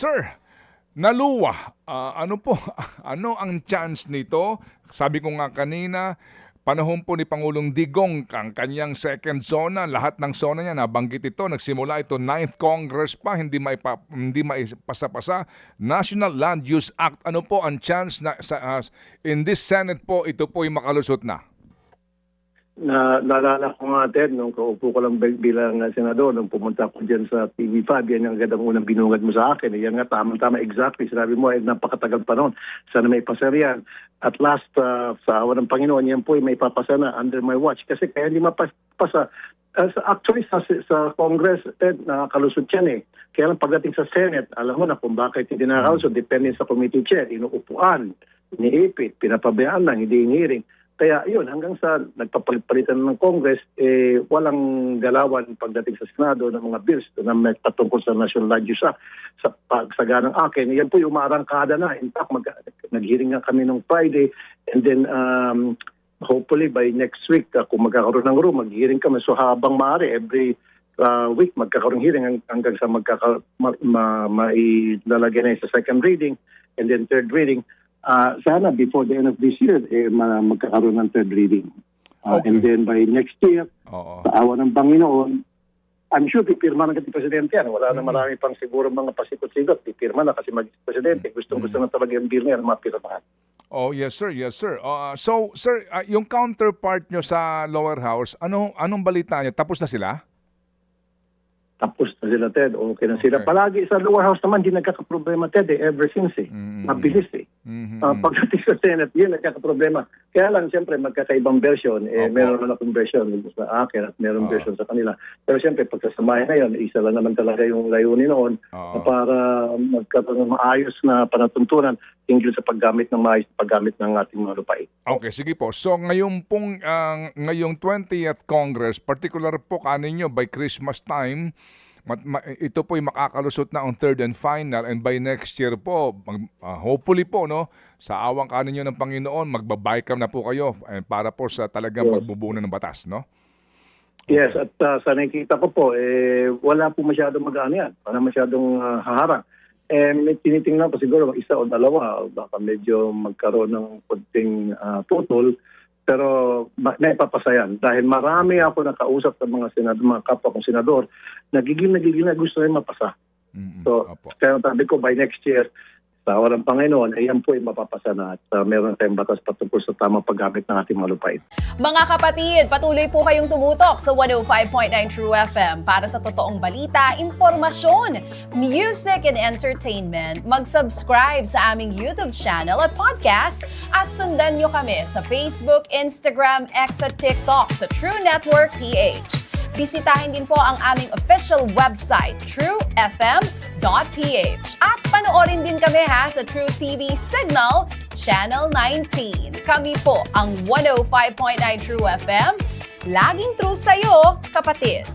Sir, naluwa, ano po, ano ang chance nito? Sabi ko nga kanina, panahon po ni Pangulong Digong, ang kanyang second zona, lahat ng zona niya, nabanggit ito, nagsimula ito, 9th Congress pa, hindi maipasa-pasa. National Land Use Act, ano po ang chance na in this Senate po, ito po yung makalusot na? Naalala ko nga, Ted, nung kaupo ko lang bilang senador, nung pumunta ko dyan sa TV5, yan ang gandang unang binungad mo sa akin. Yan nga, tama-tama, exactly. Sinabi mo, napakatagal panahon. Sana may pasar yan. At last, sa awa ng Panginoon, yan po ay may papasa na under my watch. Kasi kaya hindi mapasa. Actually, sa Congress, Ted, nakakalusot yan eh. Kaya lang pagdating sa Senate, alam mo na kung bakit hindi nakakalusot. Depende sa committee chair, inuupuan, iniipit, pinapabayaan lang, hindi hearing. Kaya yun, hanggang sa nagpapalit-palitan ng Congress, walang galawan pagdating sa Senado ng mga bills na may patungkol sa National Land Use Act. Sa pagsaganang akin, yan po yung umarangkada na. In fact, nag-hearing nga kami nung Friday, and then hopefully by next week, kung magkakaroon ng room, mag-hearing kami. So habang maaari, every week magkakaroon hearing hanggang sa mailalagay na sa second reading and then third reading. Sana before the end of this year, magkakaroon ng third reading. Okay. And then by next year, sa awa ng Panginoon, I'm sure pipirma na kasi Presidente yan. Wala na marami pang siguro mga pasikot-sikot. Pipirma na kasi Presidente. Gustong-gusto na talaga yung bill na yan, mapirmahan. Oh, yes sir, yes sir. So, sir, yung counterpart nyo sa lower house, anong balita nyo? Tapos na sila? Tapos na sila, Ted. Okay na sila. Palagi sa lower house naman, di nagkakaproblema, Ted, ever since eh. Mabilis eh. Pagdating sa Senate, yun nagkakaproblema. Kaya lang, siyempre, magkakaibang version. Meron naman akong version sa akin at meron version sa kanila. Pero siyempre, pagsasamahin na yun, isa lang naman talaga yung layunin noon para magkaroon ng maayos na panatuntunan tingil sa paggamit ng maayos, paggamit ng ating mga lupain. Okay, sige po. So, ngayong 20th Congress, particular po kaninyo by Christmas time, ito po ay makakalusot na ang third and final, and by next year po, hopefully po, no, sa awang kaninyo ng Panginoon, magbabaycam na po kayo para po sa talagang pagbubuo ng batas, no? Yes, at sa nakikita ko po, wala po masyadong mag-ano yan. Wala masyadong haharang. May tinitingnan ko siguro isa o dalawa, baka medyo magkaroon ng konting putol. Pero naipapasayan dahil marami ako nakausap sa mga senador, mga kapwa kong senador, nagiging na gusto rin mapasa. So, kaya sabi ko by next year, sa awa ng Panginoon, yan po ay mapapasa na at meron tayong batas patungkol sa tamang paggamit ng ating mga lupain. Mga kapatid, patuloy po kayong tumutok sa 105.9 True FM para sa totoong balita, impormasyon, music and entertainment. Mag-subscribe sa aming YouTube channel at podcast at sundan nyo kami sa Facebook, Instagram, X at TikTok sa True Network PH. Bisitahin din po ang aming official website, truefm.ph. At panoorin din kami sa True TV Signal, Channel 19. Kami po ang 105.9 True FM. Laging true sa'yo, kapatid.